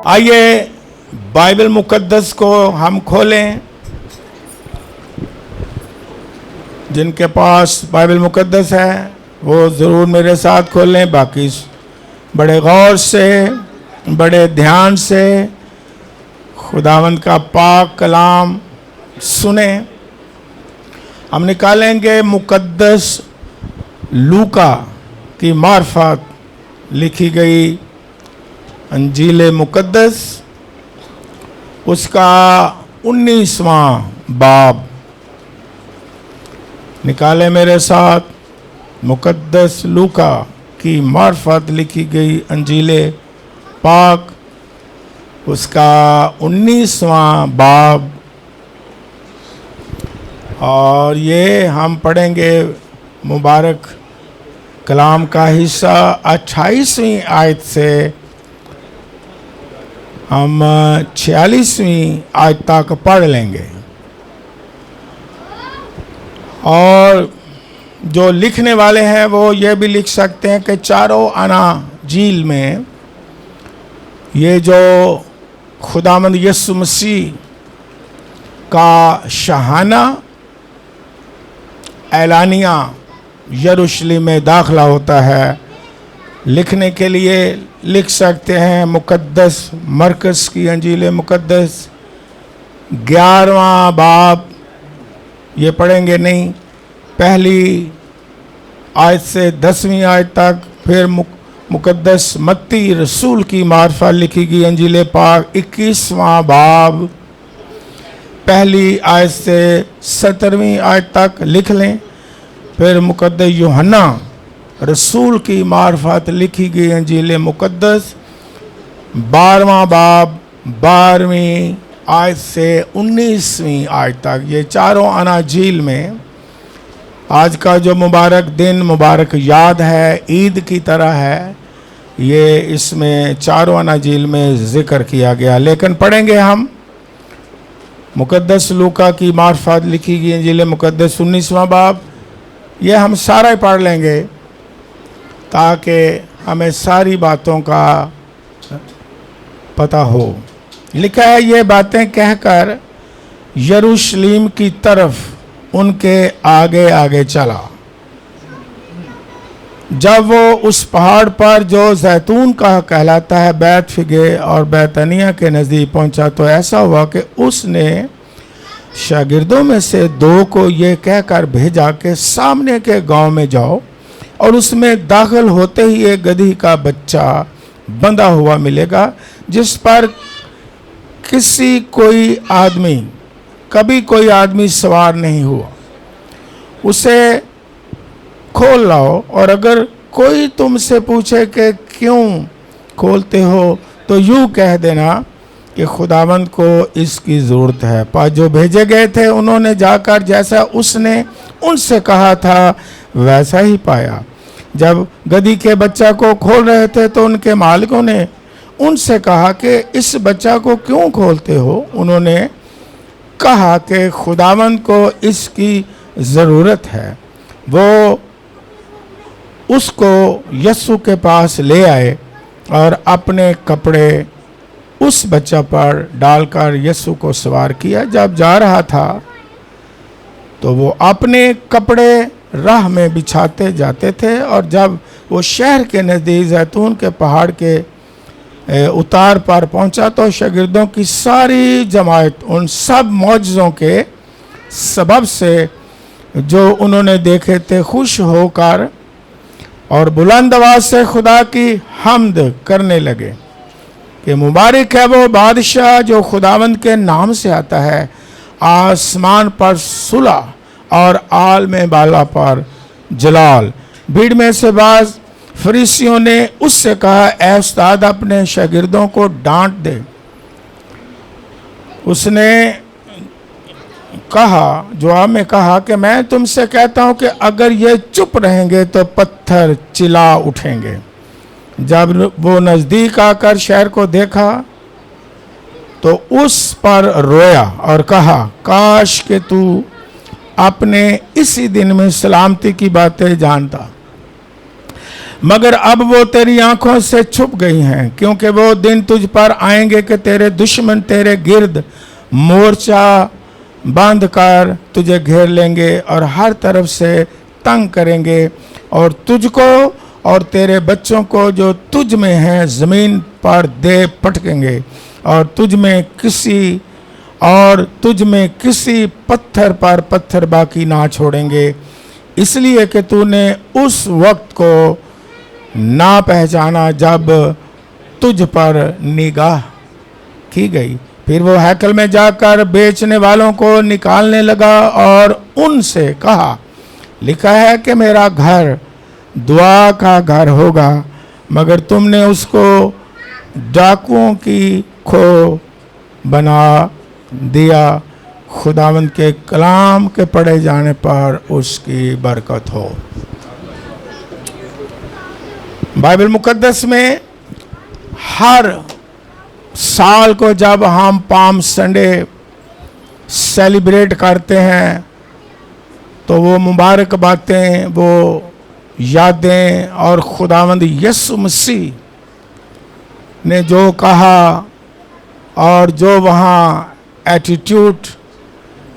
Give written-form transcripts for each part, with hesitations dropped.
आइए बाइबल मुकद्दस को हम खोलें। जिनके पास बाइबल मुकद्दस है वो ज़रूर मेरे साथ खोलें। बाकी बड़े गौर से, बड़े ध्यान से खुदावंद का पाक कलाम सुने। हम निकालेंगे मुकद्दस लूका की मार्फत लिखी गई अंजील मुकद्दस, उसका 19वां बाब। निकाले मेरे साथ मुकद्दस लूका की मार्फत लिखी गई अंजील पाक, उसका 19वां बाब। और ये हम पढ़ेंगे मुबारक कलाम का हिस्सा 28वीं आयत से हम 46वीं आयत तक पढ़ लेंगे। और जो लिखने वाले हैं वो ये भी लिख सकते हैं कि चारों आना झील में ये जो खुदावंद यीशु मसीह का शहाना ऐलानिया यरूशलेम में दाखिला होता है, लिखने के लिए लिख सकते हैं मुकद्दस मरकस की अंजील मुकद्दस 11वां बाब। ये पढ़ेंगे नहीं, पहली आयत से 10वीं आयत तक। फिर मुकद्दस मत्ती रसूल की मार्फत लिखी गई अंजील पाक 21वां बाब, पहली आयत से 17वीं आयत तक लिख लें। फिर मुकद्दस यूहन्ना रसूल की मार्फत लिखी गई अंजील मुकद्दस 12वां बाब, 12वीं आयत से 19वीं आयत तक। ये चारों आना झील में आज का जो मुबारक दिन, मुबारक याद है, ईद की तरह है, ये इसमें चारों आना झील में जिक्र किया गया। लेकिन पढ़ेंगे हम मुकद्दस लूका की मार्फत लिखी गई अंजील मुकद्दस 19वां बाब। ये हम सारा ही पढ़ लेंगे ताकि हमें सारी बातों का पता हो। लिखा है, ये बातें कहकर यरूशलेम की तरफ उनके आगे आगे चला। जब वो उस पहाड़ पर जो जैतून का कहलाता है बैतफगे और बैतनिया के नज़दीक पहुंचा तो ऐसा हुआ कि उसने शागिर्दों में से 2 को ये कहकर भेजा कि सामने के गांव में जाओ और उसमें दाखिल होते ही एक गधी का बच्चा बंधा हुआ मिलेगा जिस पर कभी कोई आदमी सवार नहीं हुआ, उसे खोल लाओ। और अगर कोई तुमसे पूछे कि क्यों खोलते हो तो यूँ कह देना कि खुदावंद को इसकी ज़रूरत है। पर जो भेजे गए थे उन्होंने जाकर जैसा उसने उनसे कहा था वैसा ही पाया। जब गधी के बच्चा को खोल रहे थे तो उनके मालिकों ने उनसे कहा कि इस बच्चा को क्यों खोलते हो? उन्होंने कहा कि खुदावंद को इसकी ज़रूरत है। वो उसको यीशु के पास ले आए और अपने कपड़े उस बच्चा पर डालकर यीशु को सवार किया। जब जा रहा था तो वो अपने कपड़े राह में बिछाते जाते थे। और जब वो शहर के नज़दीक जैतून के पहाड़ के उतार पर पहुंचा तो शागिर्दों की सारी जमात उन सब मौजज़ों के सबब से जो उन्होंने देखे थे खुश होकर और बुलंद आवाज़ से खुदा की हम्द करने लगे कि मुबारक है वो बादशाह जो खुदावंद के नाम से आता है, आसमान पर सुलह और आल में बाला पर जलाल। भीड़ में से बाज़ फरीसियों ने उससे कहा, ऐ उस्ताद अपने शागिर्दों को डांट दे। उसने कहा, जवाब में कहा कि मैं तुमसे कहता हूं कि अगर ये चुप रहेंगे तो पत्थर चिल्ला उठेंगे। जब वो नज़दीक आकर शहर को देखा तो उस पर रोया और कहा, काश कि तू अपने इसी दिन में सलामती की बातें जानता। मगर अब वो तेरी आंखों से छुप गई हैं, क्योंकि वो दिन तुझ पर आएंगे कि तेरे दुश्मन तेरे गिर्द मोर्चा बांध कर तुझे घेर लेंगे और हर तरफ से तंग करेंगे, और तुझको और तेरे बच्चों को जो तुझ में हैं ज़मीन पर दे पटकेंगे, और तुझ में किसी पत्थर पर पत्थर बाकी ना छोड़ेंगे, इसलिए कि तूने उस वक्त को ना पहचाना जब तुझ पर निगाह की गई। फिर वो हैकल में जाकर बेचने वालों को निकालने लगा और उनसे कहा, लिखा है कि मेरा घर दुआ का घर होगा, मगर तुमने उसको डाकुओं की खो बना दिया। खुदावंद के कलाम के पढ़े जाने पर उसकी बरकत हो। बाइबल मुकद्दस में हर साल को जब हम पाम संडे सेलिब्रेट करते हैं तो वो मुबारक बातें, वो यादें और खुदावंद यीशु मसीह ने जो कहा और जो वहाँ एटीट्यूड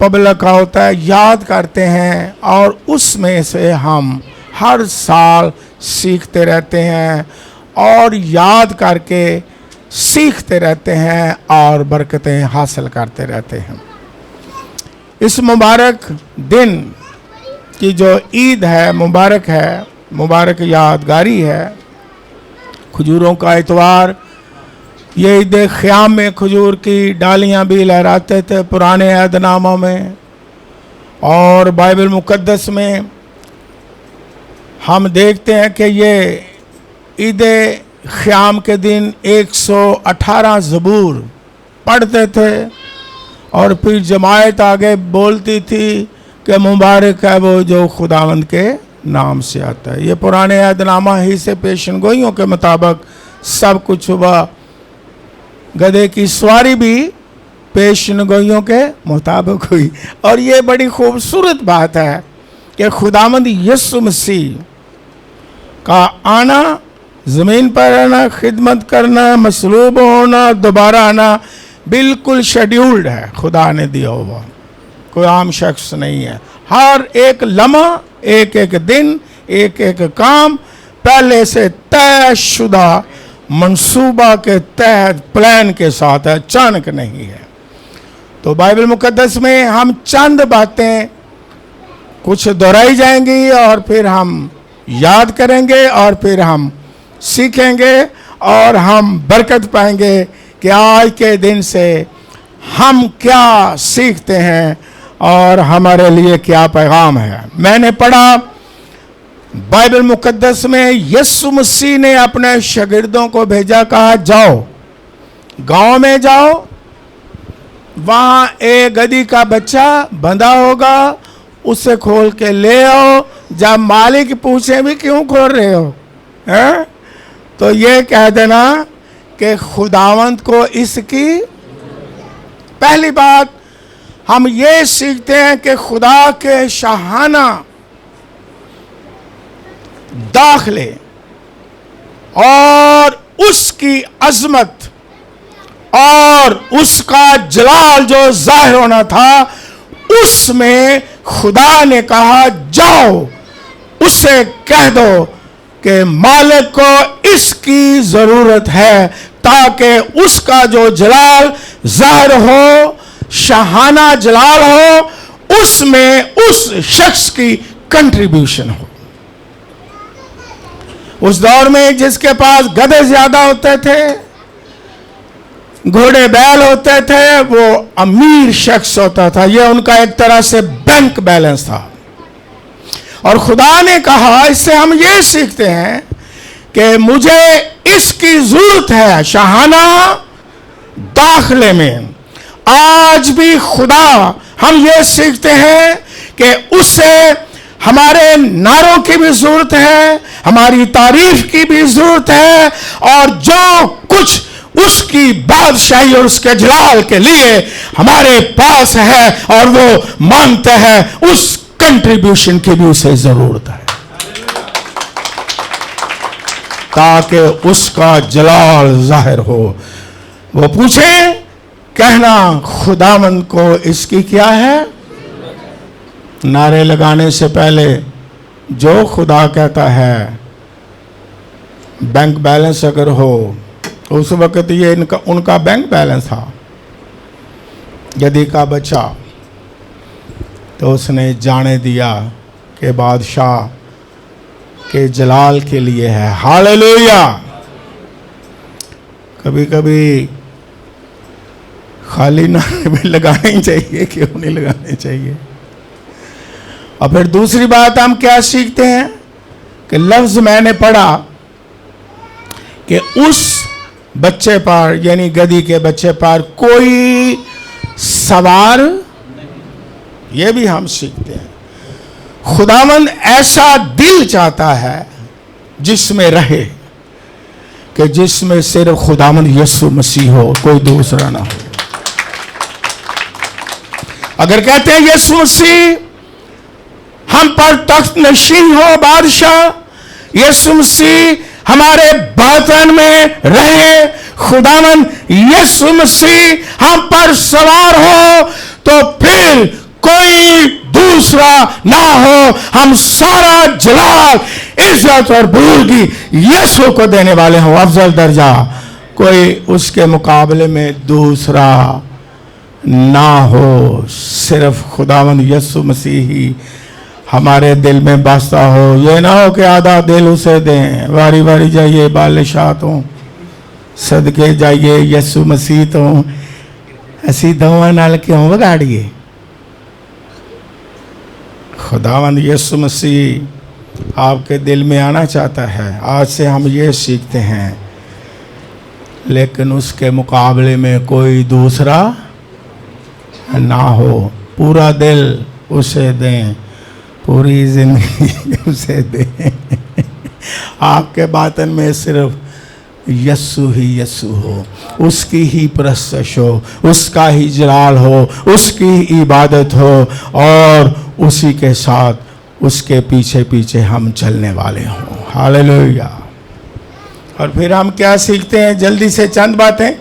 पब्लिक का होता है याद करते हैं, और उसमें से हम हर साल सीखते रहते हैं और याद करके सीखते रहते हैं और बरकतें हासिल करते रहते हैं। इस मुबारक दिन की जो ईद है मुबारक है, मुबारक यादगारी है। खजूरों का इतवार, ये ईद ख़याम में खजूर की डालियां भी लहराते थे पुराने अहदनामों में, और बाइबल मुकद्दस में हम देखते हैं कि ये ईद ख़याम के दिन 118 ज़बूर पढ़ते थे, और फिर जमायत आगे बोलती थी कि मुबारक है वो जो खुदावंद के नाम से आता है। ये पुराने अहदनामा ही से पेशन गोइयों के मुताबिक सब कुछ हुआ। गधे की सवारी भी पेशन गोइयों के मुताबिक हुई, और ये बड़ी खूबसूरत बात है कि खुदावंद यीशु मसीह का आना, ज़मीन पर आना, खिदमत करना, मसलूब होना, दोबारा आना बिल्कुल शेड्यूल्ड है, खुदा ने दिया हुआ, कोई आम शख्स नहीं है। हर एक लम्हा, एक एक दिन, एक एक काम पहले से तयशुदा मंसूबा के तहत प्लान के साथ है, अचानक नहीं है। तो बाइबल मुकद्दस में हम चंद बातें कुछ दोहराई जाएंगी और फिर हम याद करेंगे और फिर हम सीखेंगे और हम बरकत पाएंगे कि आज के दिन से हम क्या सीखते हैं और हमारे लिए क्या पैगाम है। मैंने पढ़ा बाइबल मुकद्दस में यीशु मसीह ने अपने शागिर्दों को भेजा, कहा जाओ गांव में जाओ, वहां एक गधी का बच्चा बंधा होगा, उसे खोल के ले आओ। जब मालिक पूछे भी क्यों खोल रहे हो, है? तो ये कह देना कि खुदावंत को इसकी। पहली बात हम ये सीखते हैं कि खुदा के शाहाना दाखिले और उसकी अजमत और उसका जलाल जो जाहिर होना था, उसमें खुदा ने कहा जाओ उससे कह दो कि मालिक को इसकी जरूरत है, ताकि उसका जो जलाल जाहिर हो, शाहाना जलाल हो, उसमें उस शख्स की कंट्रीब्यूशन हो। उस दौर में जिसके पास गधे ज्यादा होते थे, घोड़े बैल होते थे, वो अमीर शख्स होता था। यह उनका एक तरह से बैंक बैलेंस था। और खुदा ने कहा, इससे हम ये सीखते हैं कि मुझे इसकी जरूरत है शाहाना दाखिले में। आज भी खुदा, हम ये सीखते हैं कि उससे हमारे नारों की भी जरूरत है, हमारी तारीफ की भी जरूरत है, और जो कुछ उसकी बादशाही और उसके जलाल के लिए हमारे पास है और वो मांगते हैं, उस कंट्रीब्यूशन की भी उसे जरूरत है। ताकि उसका जलाल जाहिर हो। वो पूछे, कहना खुदावंद को इसकी क्या है। नारे लगाने से पहले जो खुदा कहता है, बैंक बैलेंस अगर हो, उस वक्त ये उनका बैंक बैलेंस था, गधी का बच्चा, तो उसने जाने दिया कि बादशाह के जलाल के लिए है। हालेलुया। कभी कभी खाली नारे भी लगाने चाहिए, क्यों नहीं लगाने चाहिए। और फिर दूसरी बात हम क्या सीखते हैं कि लफ्ज मैंने पढ़ा कि उस बच्चे पर, यानी गधी के बच्चे पर कोई सवार, ये भी हम सीखते हैं। खुदावंद ऐसा दिल चाहता है जिसमें रहे, कि जिसमें सिर्फ खुदावंद यीशु मसीह हो, कोई दूसरा ना हो। अगर कहते हैं यीशु मसीह हम पर तख्त नशीन हो, बादशाह यीशु मसीह हमारे बातन में रहे, खुदावंद यीशु मसीह हम पर सवार हो, तो फिर कोई दूसरा ना हो। हम सारा जलाल, इज्जत और बुजुर्गी यीशु को देने वाले हो, अफजल दर्जा, कोई उसके मुकाबले में दूसरा ना हो। सिर्फ खुदावंद यीशु मसीह ही हमारे दिल में बसता हो। ये ना हो कि आधा दिल उसे दें, वारी वारी जाइए बादशाह तो, सदके जाइए यीशु मसीह तो, ऐसी दवा नाल क्यों बिगाड़िए। खुदावंद यीशु मसीह आपके दिल में आना चाहता है। आज से हम ये सीखते हैं, लेकिन उसके मुकाबले में कोई दूसरा ना हो। पूरा दिल उसे दें, पूरी जिंदगी उसे दें। आपके बातन में सिर्फ यस्सु ही यस्सु हो, उसकी ही परस्तश हो, उसका ही जलाल हो, उसकी ही इबादत हो, और उसी के साथ उसके पीछे पीछे हम चलने वाले हों। हालेलुया। और फिर हम क्या सीखते हैं, जल्दी से चंद बातें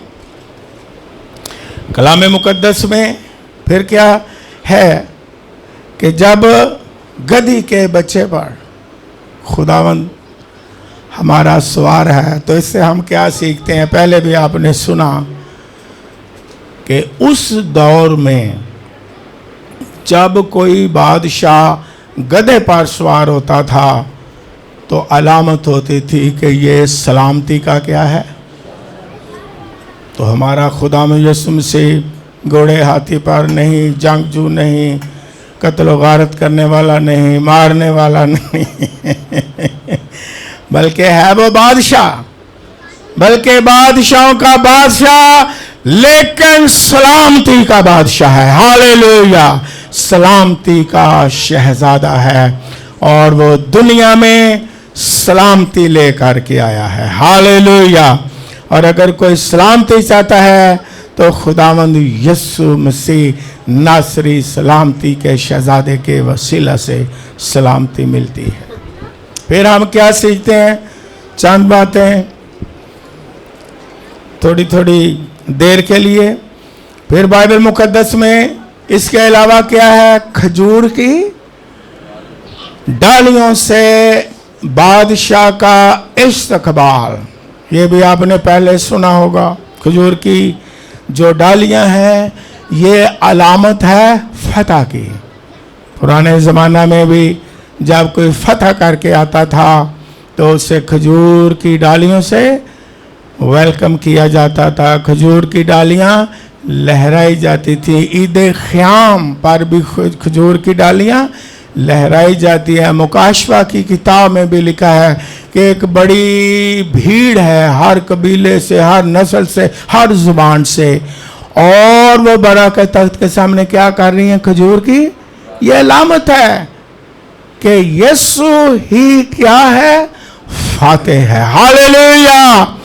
कलाम मुकद्दस में। फिर क्या है कि जब गधी के बच्चे पर खुदावंद हमारा सवार है, तो इससे हम क्या सीखते हैं। पहले भी आपने सुना कि उस दौर में जब कोई बादशाह गधे पर सवार होता था, तो अलामत होती थी कि ये सलामती का क्या है। तो हमारा खुदा में यीशु मसीह घोड़े हाथी पर नहीं, जंगजू नहीं, कत्ल गारत करने वाला नहीं, मारने वाला नहीं, बल्कि है वो बादशाह, बल्कि बादशाहों का बादशाह, लेकिन सलामती का बादशाह है। हालेलुया। सलामती का शहजादा है, और वो दुनिया में सलामती लेकर के आया है। हालेलुया। और अगर कोई सलामती चाहता है तो खुदावंद यीशु मसीह नासरी सलामती के शहजादे के वसीला से सलामती मिलती है। फिर हम क्या सीखते हैं, चंद बातें थोड़ी थोड़ी देर के लिए। फिर बाइबल मुकद्दस में इसके अलावा क्या है, खजूर की डालियों से बादशाह का इस्तकबाल। ये भी आपने पहले सुना होगा। खजूर की जो डालियां हैं, ये अलामत है फतह की। पुराने ज़माना में भी जब कोई फतह करके आता था, तो उसे खजूर की डालियों से वेलकम किया जाता था। खजूर की डालियां लहराई जाती थी। ईद ख़याम पर भी खजूर की डालियां लहराई जाती है। मुकाशवा की किताब में भी लिखा है कि एक बड़ी भीड़ है, हर कबीले से, हर नस्ल से, हर जुबान से, और वो बड़ा के तख्त के सामने क्या कर रही हैं, खजूर की। ये अलामत है कि यीशु ही क्या है, फातेह है। हालेलुया।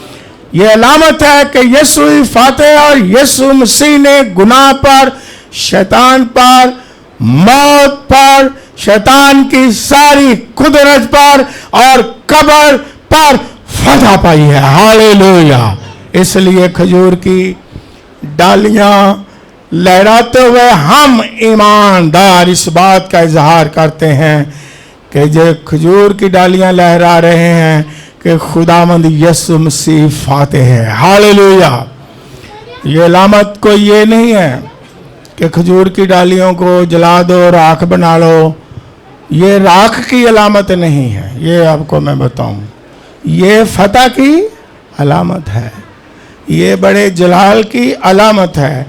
ये अलामत है कि यीशु ही फातेह, और यीशु मसीह ने गुनाह पर, शैतान पर, मौत पर, शैतान की सारी कुदरत पर और कब्र पर फतह पाई है। हालेलुया। इसलिए खजूर की डालियां लहराते हुए हम ईमानदार इस बात का इजहार करते हैं कि जो खजूर की डालियां लहरा रहे हैं कि खुदावंद यीशु मसीह फातेह है। हालेलुया। ये अलामत कोई ये नहीं है कि खजूर की डालियों को जला दो, राख बना लो। ये राख की अलामत नहीं है, ये आपको मैं बताऊं, ये फतह की अलामत है, ये बड़े जलाल की अलामत है।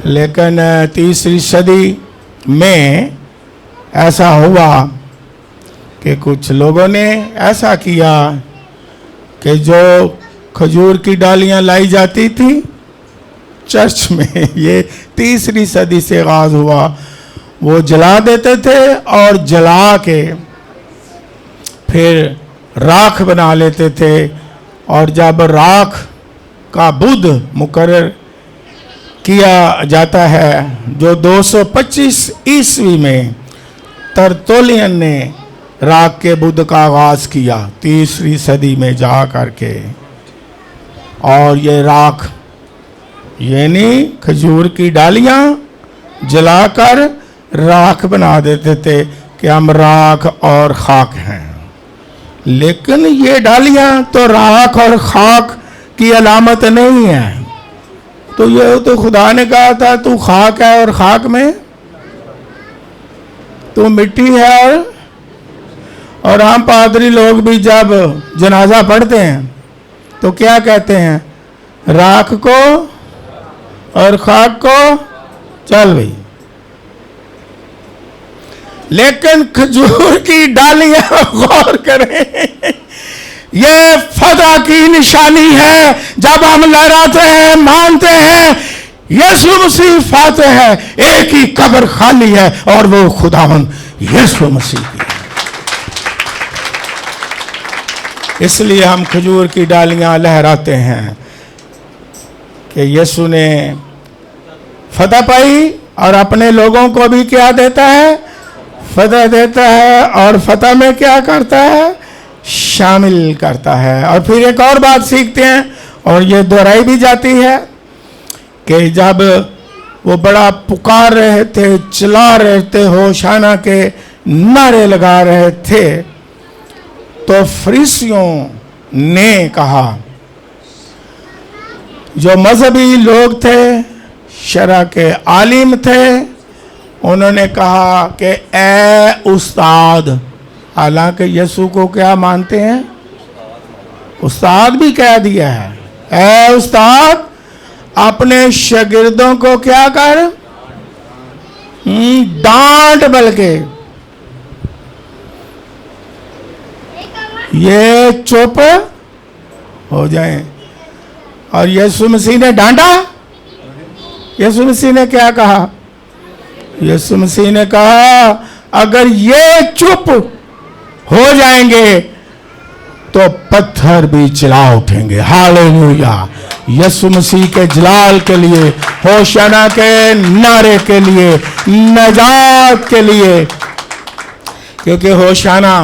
लेकिन तीसरी सदी में ऐसा हुआ कि कुछ लोगों ने ऐसा किया कि जो खजूर की डालियां लाई जाती थी चर्च में, ये तीसरी सदी से आगाज हुआ, वो जला देते थे और जला के फिर राख बना लेते थे। और जब राख का बुध मुकर्रर किया जाता है, जो 225 ईस्वी में तरतुलियन ने राख के बुध का आगाज किया तीसरी सदी में जा करके, और ये राख यानी खजूर की डालियां जलाकर राख बना देते थे कि हम राख और खाक हैं। लेकिन ये डालियां तो राख और खाक की अलामत नहीं है। तो ये तो खुदा ने कहा था तू खाक है और खाक में तू मिट्टी है। और हम पादरी लोग भी जब जनाजा पढ़ते हैं तो क्या कहते हैं, राख को और खाक को चल भाई। लेकिन खजूर की डालियां गौर करें, ये फतह की निशानी है। जब हम लहराते हैं, मानते हैं यीशु मसीह फातेह है, एक ही कब्र खाली है और वो खुदावंद यीशु मसीह की है। इसलिए हम खजूर की डालियां लहराते हैं कि यीशु ने फतह पाई और अपने लोगों को भी क्या देता है, फतह देता है। और फतह में क्या करता है, शामिल करता है। और फिर एक और बात सीखते हैं, और ये दोहराई भी जाती है कि जब वो बड़ा पुकार रहे थे, चिल्ला रहे थे, होशाना के नारे लगा रहे थे, तो फरीसियों ने कहा, जो मजहबी लोग थे, शरा के आलिम थे, उन्होंने कहा कि ए उस्ताद, हालांकि यीशु को क्या मानते हैं, उस्ताद भी कह दिया है, ए उस्ताद अपने शागिर्दों को क्या कर, डांट, बल्कि ये चुप हो जाएं। और यीशु मसीह ने डांटा। यीशु मसीह ने क्या कहा, यीशु मसीह ने कहा अगर ये चुप हो जाएंगे तो पत्थर भी चिल्ला उठेंगे। हालेलुया। यीशु मसीह के जलाल के लिए, होशाना के नारे के लिए, नजात के लिए, क्योंकि होशाना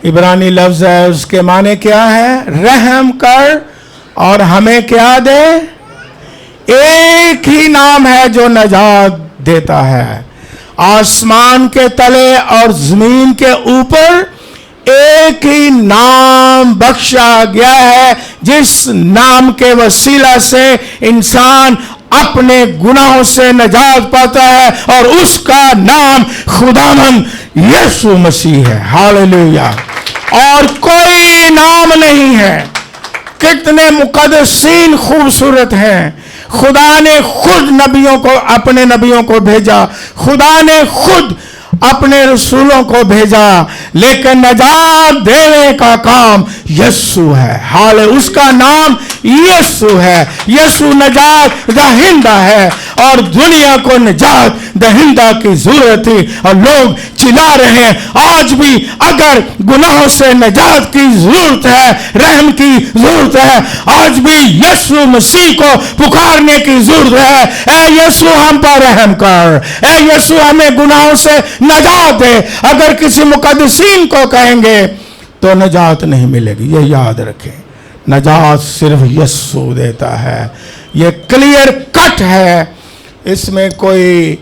इब्रानी लफ्ज है, उसके माने क्या है, रहम कर और हमें क्या दे। एक ही नाम है जो नजात देता है। आसमान के तले और जमीन के ऊपर एक ही नाम बख्शा गया है, जिस नाम के वसीला से इंसान अपने गुनाहों से नजात पाता है, और उसका नाम खुदावंद यीशु मसीह है। हालेलुया। और कोई नाम नहीं है। कितने मुकद्दसीन खूबसूरत हैं। खुदा ने खुद नबियों को, अपने नबियों को भेजा, खुदा ने खुद अपने रसूलों को भेजा, लेकिन नजात देने का काम यीशु है। हाल उसका नाम यीशु है। यीशु नजात दहिंदा है, और दुनिया को नजात दहिंदा की जरूरत थी, और लोग चिल्ला रहे हैं आज भी। अगर गुनाहों से नजात की जरूरत है, रहम की जरूरत है, आज भी यीशु मसीह को पुकारने की जरूरत है। ऐ यीशु हम पर रहम कर, ऐ यीशु हमें गुनाहों से नजात दे। अगर किसी मुकद्दसीन को कहेंगे तो नजात नहीं मिलेगी। ये याद रखें, नजात सिर्फ यीशु देता है। ये क्लियर कट है, इसमें कोई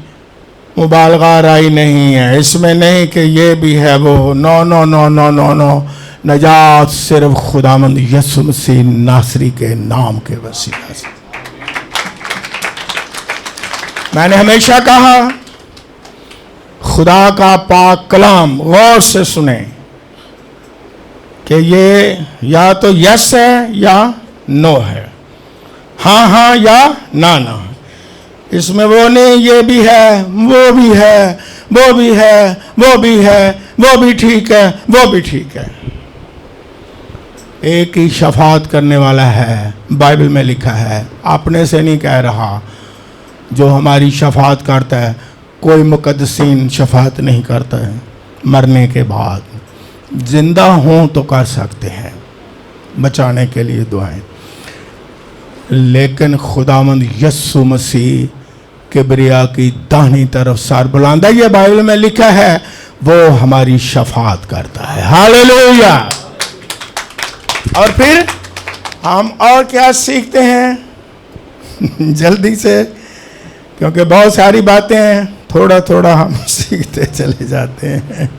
मुबालगा राई नहीं है, इसमें नहीं कि ये भी है वो। No no no no no no, नजात सिर्फ खुदावंद यीशु मसीह नासरी के नाम के वसीला से। मैंने हमेशा कहा, खुदा का पाक कलाम गौर से सुने कि ये या तो यस है या नो है, हाँ हाँ या ना ना। इसमें वो नहीं ये भी है, वो भी है, वो भी है, वो भी है, वो भी ठीक है, वो भी ठीक है। एक ही शफात करने वाला है, बाइबल में लिखा है। अपने से नहीं कह रहा, जो हमारी शफात करता है। कोई मुकद्दसीन शफात नहीं करता है मरने के बाद, जिंदा हों तो कर सकते हैं बचाने के लिए दुआएं, लेकिन खुदावंद यीशु मसीह किबरिया की दाहिनी तरफ सर बुलंदा, ये बाइबल में लिखा है, वो हमारी शफात करता है। हालेलुया। और फिर हम और क्या सीखते हैं जल्दी से, क्योंकि बहुत सारी बातें हैं, थोड़ा थोड़ा हम सीखते चले जाते हैं।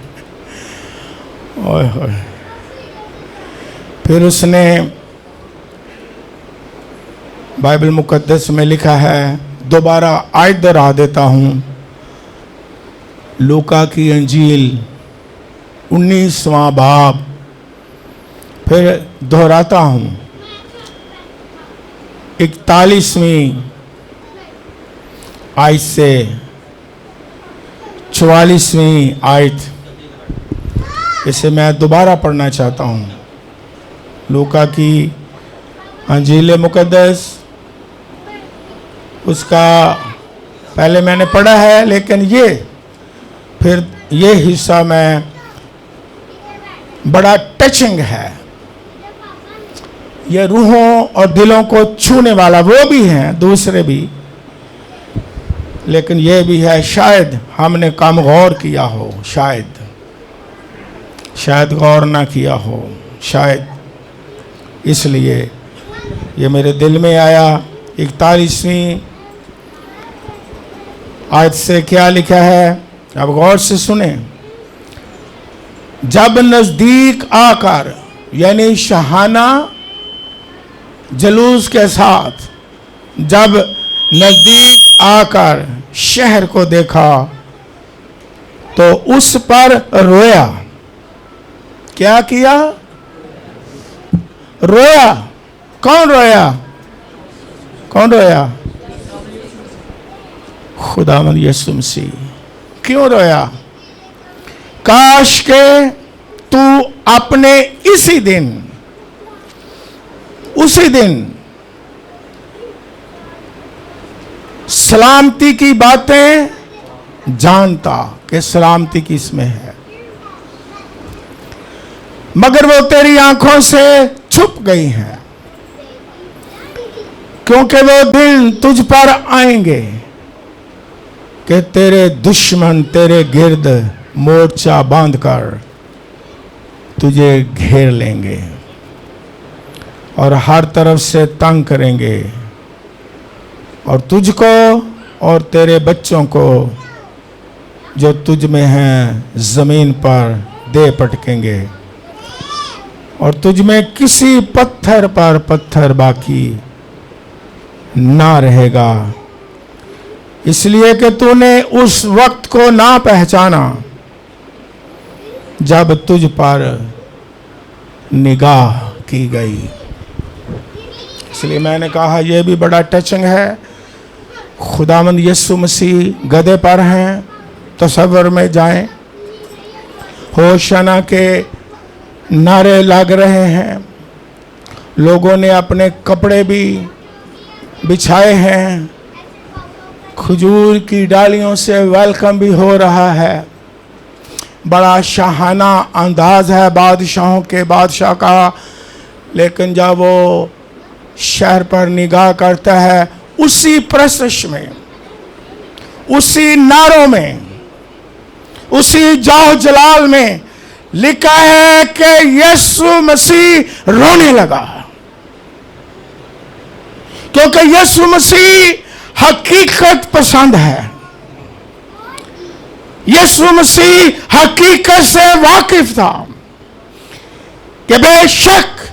ओए होए। फिर उसने बाइबल मुकद्दस में लिखा है, दोबारा आयत दोहरा देता हूँ, लूका की अंजील 19वां बाब, फिर दोहराता हूँ 41वीं आयत से 44वीं आयत, इसे मैं दोबारा पढ़ना चाहता हूँ। लूका की अंजील मुकद्दस, उसका पहले मैंने पढ़ा है, लेकिन ये हिस्सा में बड़ा टचिंग है। ये रूहों और दिलों को छूने वाला, वो भी हैं दूसरे भी, लेकिन ये भी है। शायद हमने कम गौर किया हो, शायद गौर ना किया हो, शायद इसलिए ये मेरे दिल में आया। 41वीं आयत से क्या लिखा है, अब गौर से सुने। जब नजदीक आकर, यानी शहाना जुलूस के साथ, जब नजदीक आकर शहर को देखा तो उस पर रोया। क्या किया? रोया। कौन रोया? कौन रोया? खुदावंद यीशु मसीह। क्यों रोया? काश के तू अपने उसी दिन सलामती की बातें जानता कि सलामती किसमें है, मगर वो तेरी आंखों से छुप गई हैं, क्योंकि वो दिन तुझ पर आएंगे कि तेरे दुश्मन तेरे गिर्द मोर्चा बांधकर तुझे घेर लेंगे और हर तरफ से तंग करेंगे, और तुझको और तेरे बच्चों को जो तुझ में हैं जमीन पर दे पटकेंगे, और तुझ में किसी पत्थर पर पत्थर बाकी ना रहेगा, इसलिए कि तूने उस वक्त को ना पहचाना जब तुझ पर निगाह की गई। इसलिए मैंने कहा यह भी बड़ा टचिंग है। खुदावंद यीशु मसीह गधे पर हैं, तसव्वुर में जाएं, होशाना के नारे लग रहे हैं, लोगों ने अपने कपड़े भी बिछाए हैं, खजूर की डालियों से वेलकम भी हो रहा है, बड़ा शाहाना अंदाज है बादशाहों के बादशाह का। लेकिन जब वो शहर पर निगाह करता है, उसी प्रशंस में, उसी नारों में, उसी जाह जलाल में लिखा है कि यीशु मसीह रोने लगा, क्योंकि यीशु मसीह हकीकत पसंद है। यीशु मसीह हकीकत से वाकिफ था कि बेशक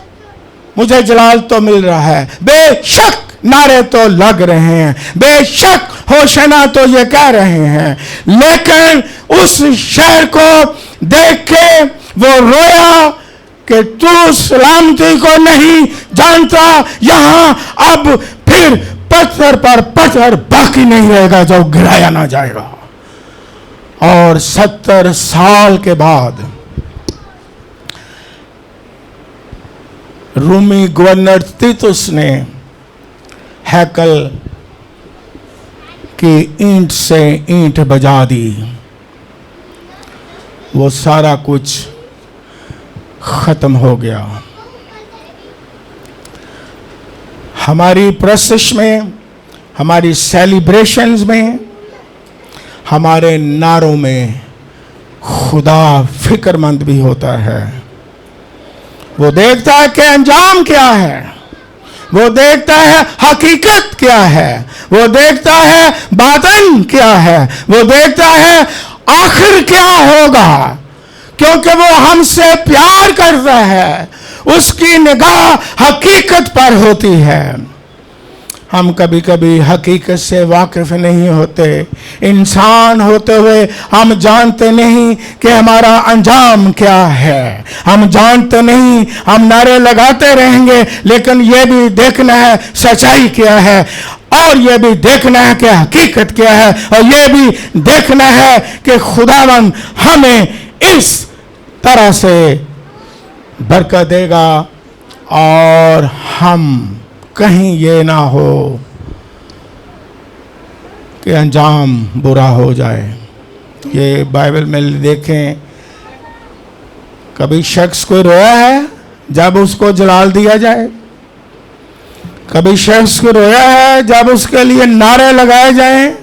मुझे जलाल तो मिल रहा है, बेशक नारे तो लग रहे हैं, बेशक होशना तो ये कह रहे हैं, लेकिन उस शहर को देख के वो रोया कि तू सलामती को नहीं जानता। यहां अब फिर पत्थर पर पत्थर बाकी नहीं रहेगा जो गिराया ना जाएगा। और 70 साल के बाद रूमी गवर्नर तीतुस ने हैकल की ईंट से ईंट बजा दी। वो सारा कुछ खत्म हो गया। हमारी प्रोसेस में, हमारी सेलिब्रेशंस में, हमारे नारों में खुदा फिक्रमंद भी होता है। वो देखता है कि अंजाम क्या है, वो देखता है हकीकत क्या है, वो देखता है बातन क्या है, वो देखता है आखिर क्या होगा, क्योंकि वो हमसे प्यार करता है। उसकी निगाह हकीकत पर होती है। हम कभी कभी हकीकत से वाकिफ नहीं होते। इंसान होते हुए हम जानते नहीं कि हमारा अंजाम क्या है, हम जानते नहीं। हम नारे लगाते रहेंगे, लेकिन यह भी देखना है सच्चाई क्या है, और यह भी देखना है कि हकीकत क्या है, और यह भी देखना है कि खुदावंद हमें इस तरह से बरकत देगा और हम कहीं ये ना हो कि अंजाम बुरा हो जाए। ये बाइबल में देखें, कभी शख्स को रोया है जब उसको जलाल दिया जाए, कभी शख्स को रोया है जब उसके लिए नारे लगाए जाएं,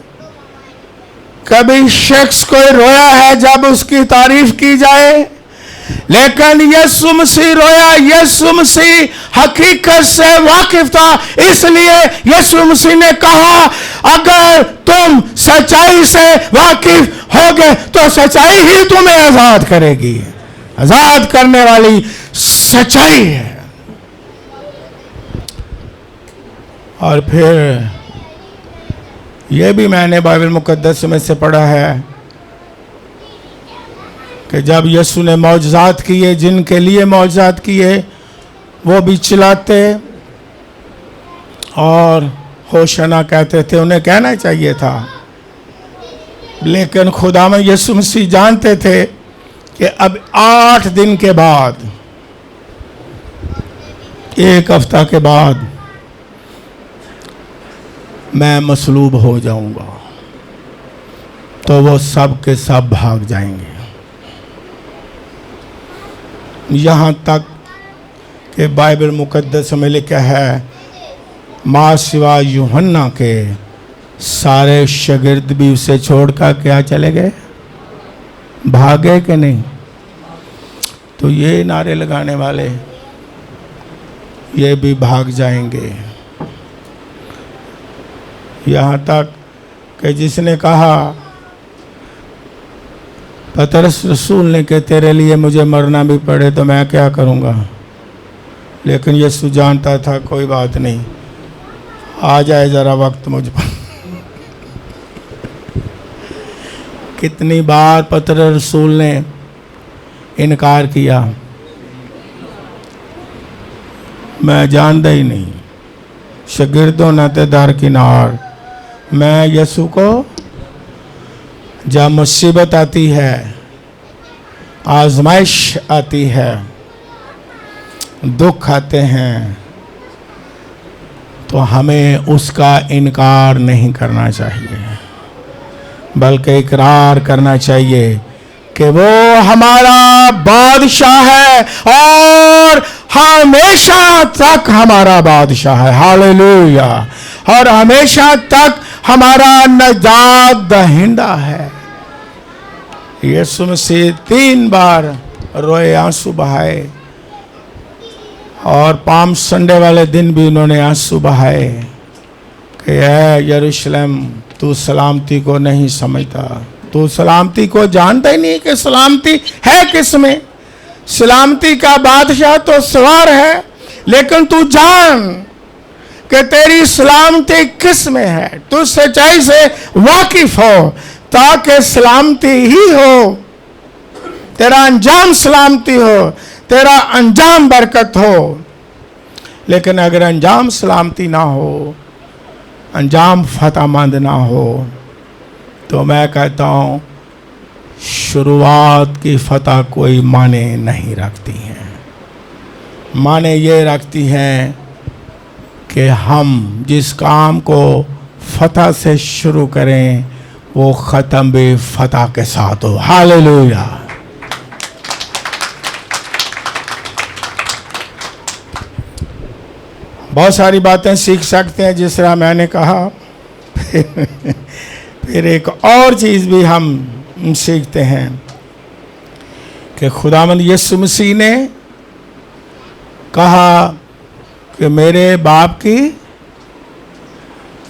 कभी शख्स को रोया है जब उसकी तारीफ की जाए। लेकिन यीशु मसीह रोया। यीशु मसीह हकीकत से वाकिफ था, इसलिए यीशु मसीह ने कहा अगर तुम सच्चाई से वाकिफ होगे तो सच्चाई ही तुम्हें आजाद करेगी। आजाद करने वाली सच्चाई है। और फिर यह भी मैंने बाइबल मुकद्दस में से पढ़ा है कि जब यीशु ने मौजज़ात किए, जिनके लिए मौजज़ात किए, वो भी चिल्लाते और होशना कहते थे। उन्हें कहना चाहिए था, लेकिन खुदा में यीशु मसीह जानते थे कि अब 8 दिन के बाद, 1 हफ्ता के बाद मैं मसलूब हो जाऊंगा, तो वो सब के सब भाग जाएंगे। यहाँ तक कि बाइबल मुकद्दस में लिखा है, माँ सिवा यूहन्ना के सारे शागिर्द भी उसे छोड़कर क्या चले गए, भागे कि नहीं। तो ये नारे लगाने वाले ये भी भाग जाएंगे। यहाँ तक कि जिसने कहा, पतरस रसूल ने कि तेरे लिए मुझे मरना भी पड़े तो मैं क्या करूँगा, लेकिन यीशु जानता था कोई बात नहीं, आ जाए ज़रा वक्त मुझ पर। कितनी बार पतरस रसूल ने इनकार किया, मैं जानता ही नहीं, शागिर्दों न ते दर किनार। मैं यीशु को जब मुसीबत आती है, आजमाइश आती है, दुख आते हैं, तो हमें उसका इनकार नहीं करना चाहिए, बल्कि इकरार करना चाहिए कि वो हमारा बादशाह है और हमेशा तक हमारा बादशाह है। हालेलुया। और हमेशा तक हमारा नजात दहिंदा है। यीशु मसीह 3 बार रोए, आंसू बहाए, और पाम संडे वाले दिन भी उन्होंने आंसू बहाए कि ऐ यरूशलेम, तू सलामती को नहीं समझता, तू सलामती को जानता ही नहीं कि सलामती है किस में। सलामती का बादशाह तो सवार है, लेकिन तू जान कि तेरी सलामती किस में है। तू सच्चाई से वाकिफ हो ताकि सलामती ही हो, तेरा अंजाम सलामती हो, तेरा अंजाम बरकत हो। लेकिन अगर अंजाम सलामती ना हो, अंजाम फतहमंद ना हो, तो मैं कहता हूं शुरुआत की फतह कोई माने नहीं रखती हैं। माने ये रखती हैं कि हम जिस काम को फतह से शुरू करें वो ख़त्म भी फतह के साथ हो। हालेलुया। बहुत सारी बातें सीख सकते हैं जिस तरह मैंने कहा। फिर एक और चीज़ भी हम सीखते हैं कि खुदावंद यीशु मसीह ने कहा कि मेरे बाप की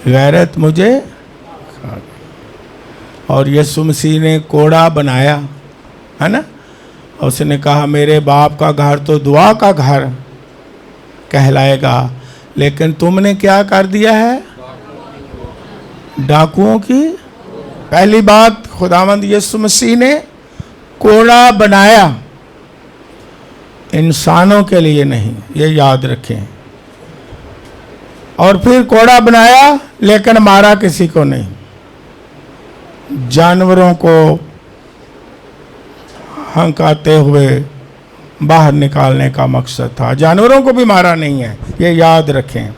गैरत मुझे, और यीशु मसीह ने कोड़ा बनाया, है ना। उसने कहा मेरे बाप का घर तो दुआ का घर कहलाएगा, लेकिन तुमने क्या कर दिया है, डाकुओं की। पहली बात, खुदावंद यीशु मसीह ने कोड़ा बनाया, इंसानों के लिए नहीं, ये याद रखें। और फिर कोड़ा बनाया लेकिन मारा किसी को नहीं, जानवरों को हंकाते हुए बाहर निकालने का मकसद था, जानवरों को भी मारा नहीं है, ये याद रखें।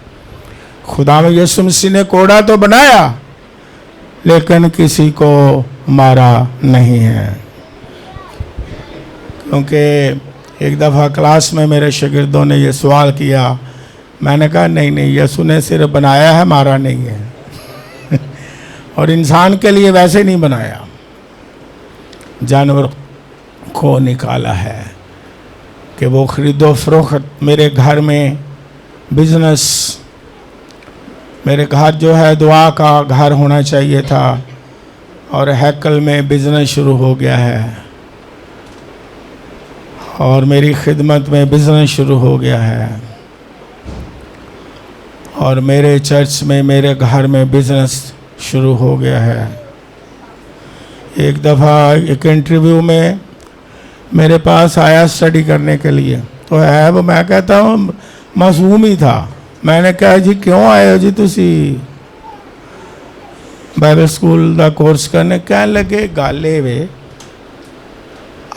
खुदा में यीशु मसीह ने कोड़ा तो बनाया लेकिन किसी को मारा नहीं है। क्योंकि एक दफ़ा क्लास में मेरे शागिर्दों ने ये सवाल किया, मैंने कहा नहीं नहीं, यीशु ने सिर्फ बनाया है, मारा नहीं है। और इंसान के लिए वैसे नहीं बनाया, जानवर को निकाला है कि वो खरीदो फरोख्त। मेरे घर में बिजनेस, मेरे घर जो है दुआ का घर होना चाहिए था, और हैकल में बिजनेस शुरू हो गया है, और मेरी खिदमत में बिजनेस शुरू हो गया है, और मेरे चर्च में, मेरे घर में बिजनेस शुरू हो गया है। एक दफ़ा एक इंटरव्यू में मेरे पास आया स्टडी करने के लिए, तो है वो, मैं कहता हूँ मासूम ही था। मैंने कहा जी क्यों आए हो जी तुसी बाइबल स्कूल का कोर्स करने? कहने लगे गाले वे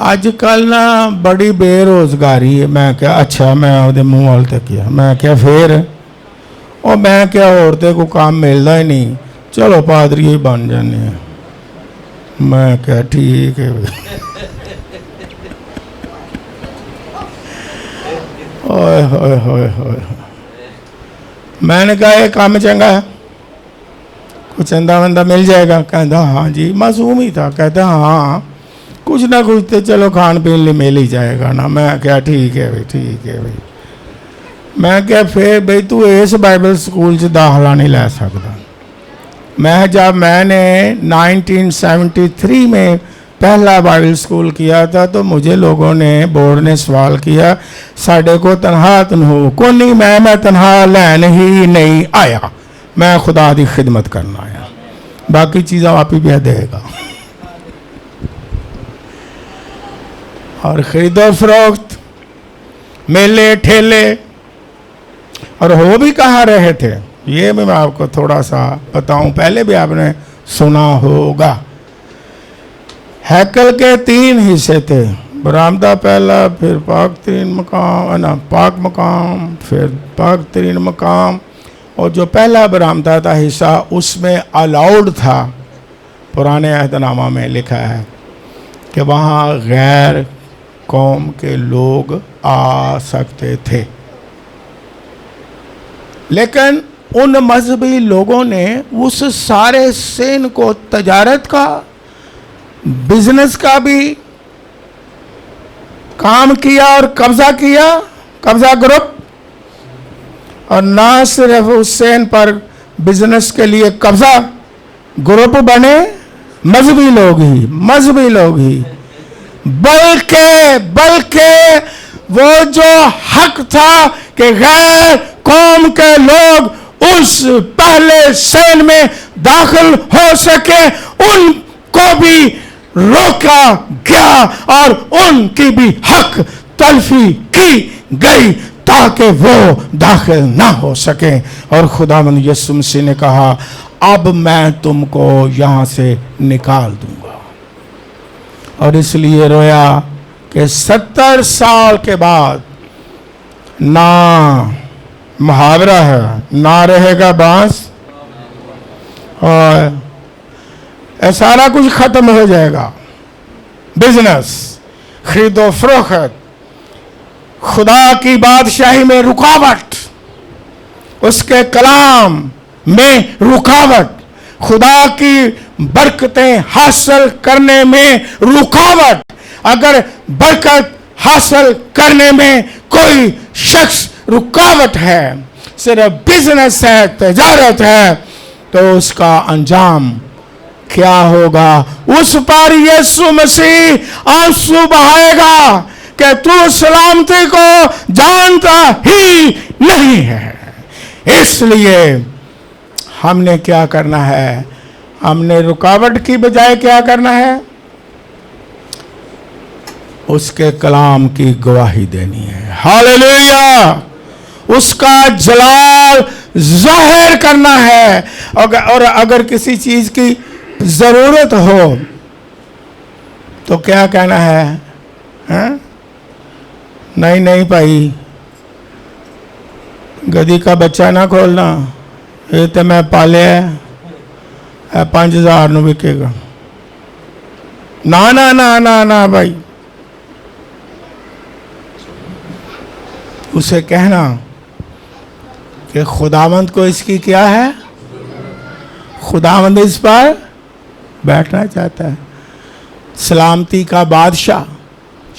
अजकल ना बड़ी बेरोजगारी है। मैं क्या, अच्छा, मैं ਉਹਦੇ मुँह वाल तक किया, मैं क्या फिर, और मैं क्या औरतें को काम मिलता ही नहीं, चलो पादरी ही बन जाने हैं। मैं क्या ठीक है। ओए होए होए होए, मैंने कहा ये काम चंगा है, कुछ चंदा वंदा मिल जाएगा? कहता हाँ जी, मासूम ही था। कहता हाँ कुछ ना कुछ तो चलो खान पीन लिए मिल ही जाएगा ना। मैं क्या ठीक है भाई, ठीक है भाई। मैं क्या फिर भाई तू इस बाइबल स्कूल च दाखला नहीं ले सकता। मैं जब मैंने 1973 में पहला बाइबल स्कूल किया था तो मुझे लोगों ने, बोर्ड ने सवाल किया, साढ़े को तनहा तनहो को नहीं, मैं तनहा लैन ही नहीं आया, मैं खुदा की खिदमत करना आया, बाकी चीज़ें आप ही भी देगा। और खरीदो फरोख्त, मेले ठेले, और हो भी कहाँ रहे थे ये भी मैं आपको थोड़ा सा बताऊं, पहले भी आपने सुना होगा। हैकल के 3 हिस्से थे, बरामदा पहला, फिर पाक तरीन मकाम, ना पाक मकाम, फिर पाक तरीन मकाम। और जो पहला बरामदा था हिस्सा, उसमें अलाउड था, पुराने अहदनामा में लिखा है कि वहाँ गैर कौम के लोग आ सकते थे। लेकिन उन मजहबी लोगों ने उस सारे सेन को तजारत का, बिजनेस का भी काम किया और कब्जा किया, कब्जा ग्रुप। और ना सिर्फ हुसैन पर बिजनेस के लिए कब्जा ग्रुप बने मजहबी लोग ही, बल्कि वो जो हक था कि गैर कौम के लोग उस पहले सैन में दाखिल हो सके, उनको भी रोका गया और उनकी भी हक तलफी की गई ताकि वो दाखिल ना हो सके। और खुदावंद यीशु मसीह ने कहा, अब मैं तुमको यहां से निकाल दूंगा। और इसलिए रोया कि 70 साल के बाद ना मुहावरा है, ना रहेगा बांस, और सारा कुछ खत्म हो जाएगा। बिजनेस, खरीदो फरोख्त, खुदा की बादशाही में रुकावट, उसके कलाम में रुकावट, खुदा की बरकतें हासिल करने में रुकावट। अगर बरकत हासिल करने में कोई शख्स रुकावट है, सिर्फ बिजनेस है, तजारत है, तो उसका अंजाम क्या होगा? उस पर यीशु मसीह आंसू बहाएगा कि तू सलामती को जानता ही नहीं है। इसलिए हमने क्या करना है? हमने रुकावट की बजाय क्या करना है? उसके कलाम की गवाही देनी है। हालेलुया! उसका जलाल जाहिर करना है। और अगर किसी चीज की जरूरत हो तो क्या कहना है? हैं? नहीं भाई, गधी का बच्चा ना खोलना, ये तो मैं पाले है, 5000 ਨੂੰ बिकेगा। ना भाई, उसे कहना कि खुदावंद को इसकी क्या है? खुदावंद इस पर बैठना चाहता है। सलामती का बादशाह,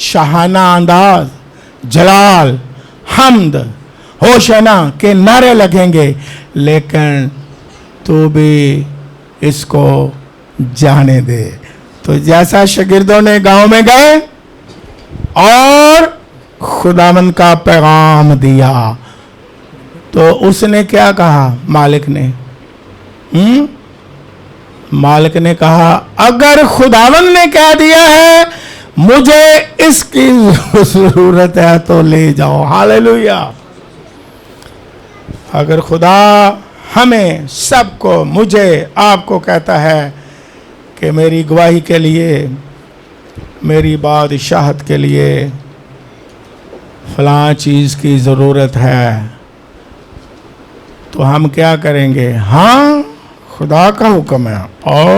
शाहाना अंदाज, जलाल, हम्द, होशना के नारे लगेंगे, लेकिन तू भी इसको जाने दे। तो जैसा शागिर्दों ने गांव में गए और खुदावंद का पैगाम दिया, तो उसने क्या कहा? मालिक ने कहा, अगर खुदावंद ने कह दिया है मुझे इसकी जरूरत है तो ले जाओ। हालेलुया! अगर खुदा हमें सबको, मुझे, आपको कहता है कि मेरी गवाही के लिए, मेरी बादशाहत के लिए फलां चीज की जरूरत है, तो हम क्या करेंगे? हाँ, खुदा का हुक्म है,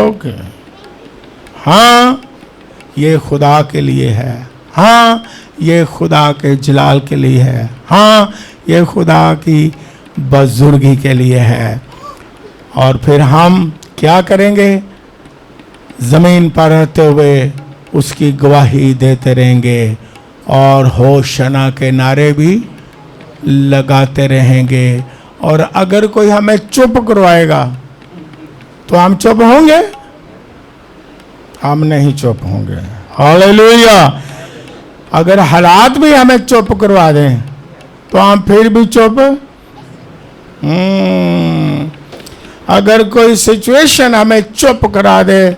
ओके, हाँ ये खुदा के लिए है, हाँ ये खुदा के जलाल के लिए है, हाँ ये खुदा की बुजुर्गी के लिए है। और फिर हम क्या करेंगे? जमीन पर रहते हुए उसकी गवाही देते रहेंगे और होशना के नारे भी लगाते रहेंगे। और अगर कोई हमें चुप करवाएगा तो हम चुप होंगे? हम नहीं चुप होंगे। हालेलुया! अगर हालात भी हमें चुप करवा दें तो हम फिर भी चुप। अगर कोई सिचुएशन हमें चुप करा दे,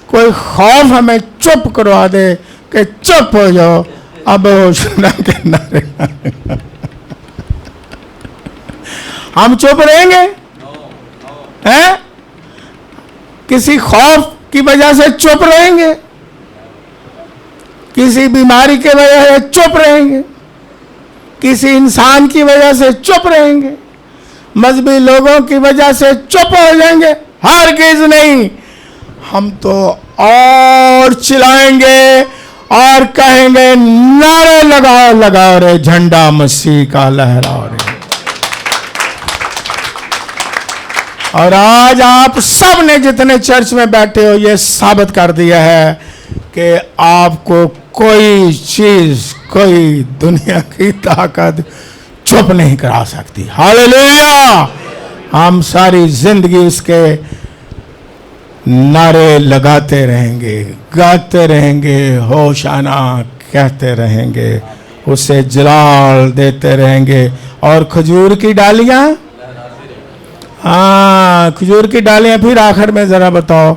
कोई खौफ हमें चुप करवा दे कि चुप हो जाओ, अब होशना के नारे हम चुप रहेंगे? हैं? किसी खौफ की वजह से चुप रहेंगे? किसी बीमारी की वजह से चुप रहेंगे? किसी इंसान की वजह से चुप रहेंगे? मजहबी लोगों की वजह से चुप हो जाएंगे? हरगिज़ नहीं। हम तो और चिल्लाएंगे और कहेंगे, नारे लगाओ लगाओ रे, झंडा मसीह का लहराओ रे। और आज आप सब ने जितने चर्च में बैठे हो, ये साबित कर दिया है कि आपको कोई चीज, कोई दुनिया की ताकत चुप नहीं करा सकती। हालेलुया। हम सारी जिंदगी उसके नारे लगाते रहेंगे, गाते रहेंगे, होशाना कहते रहेंगे, उसे जलाल देते रहेंगे। और खजूर की डालियां, हाँ खजूर की डालियां। फिर आखिर में जरा बताओ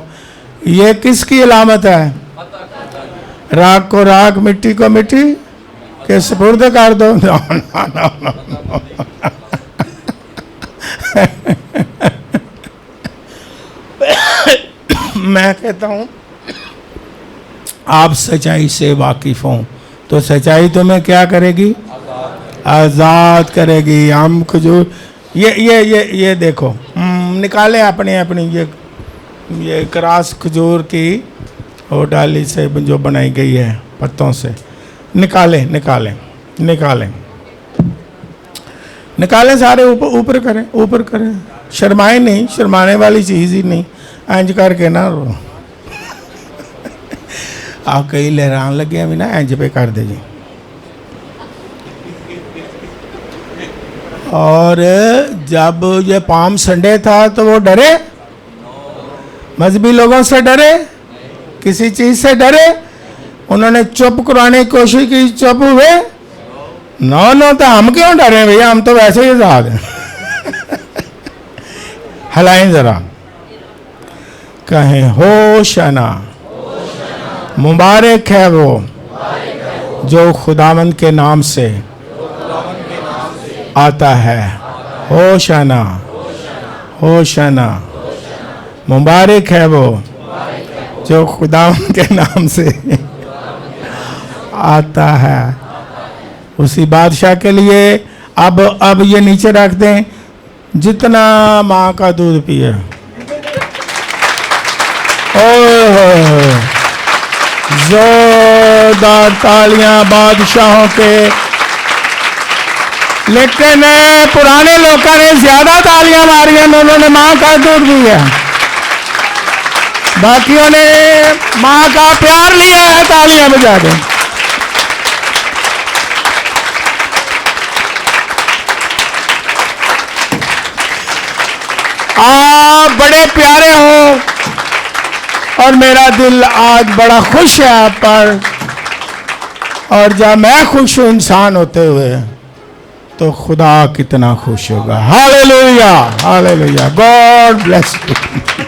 ये किसकी अलामत है? राख को राख, मिट्टी को मिट्टी के सुपुर्द कर दो। No, no, no, no. मैं कहता हूं आप सच्चाई से वाकिफ हों तो सच्चाई तुम्हें क्या करेगी? आजाद करेगी। हम खजूर ये देखो, निकाले अपने अपनी ये क्रास खजूर की वो डाली से जो बनाई गई है पत्तों से, निकालें निकालें निकालें निकालें, सारे ऊपर ऊपर करें, ऊपर करें। शर्माए नहीं, शर्माने वाली चीज़ ही नहीं। इंज करके ना रो। आप कई लहरान लगे अभी ना, इंज पे कर दे जी। और जब ये पाम संडे था तो वो डरे? मजहबी लोगों से डरे? किसी चीज से डरे? उन्होंने चुप कराने की कोशिश की, चुप हुए? नो नो, तो हम क्यों डरे भैया, हम तो वैसे ही आजाद हैं। हलाएं जरा, कहें होशाना, मुबारक है वो जो खुदावंद के नाम से आता है। होशाना, होशाना, मुबारक है वो जो खुदावंद के नाम से आता है। उसी बादशाह के लिए अब ये नीचे रख दें, जितना माँ का दूध पिए। ओह, जोरदार तालियां बादशाहों के। लेकिन पुराने लोगों ने ज्यादा तालियां मारी हैं, उन्होंने माँ का दूध पिया। बाकियों ने माँ का प्यार लिया है, तालियां बजा दें। आप बड़े प्यारे हो और मेरा दिल आज बड़ा खुश है आप पर। और जब मैं खुश हूं इंसान होते हुए तो खुदा कितना खुश होगा। Hallelujah, hallelujah. God bless you.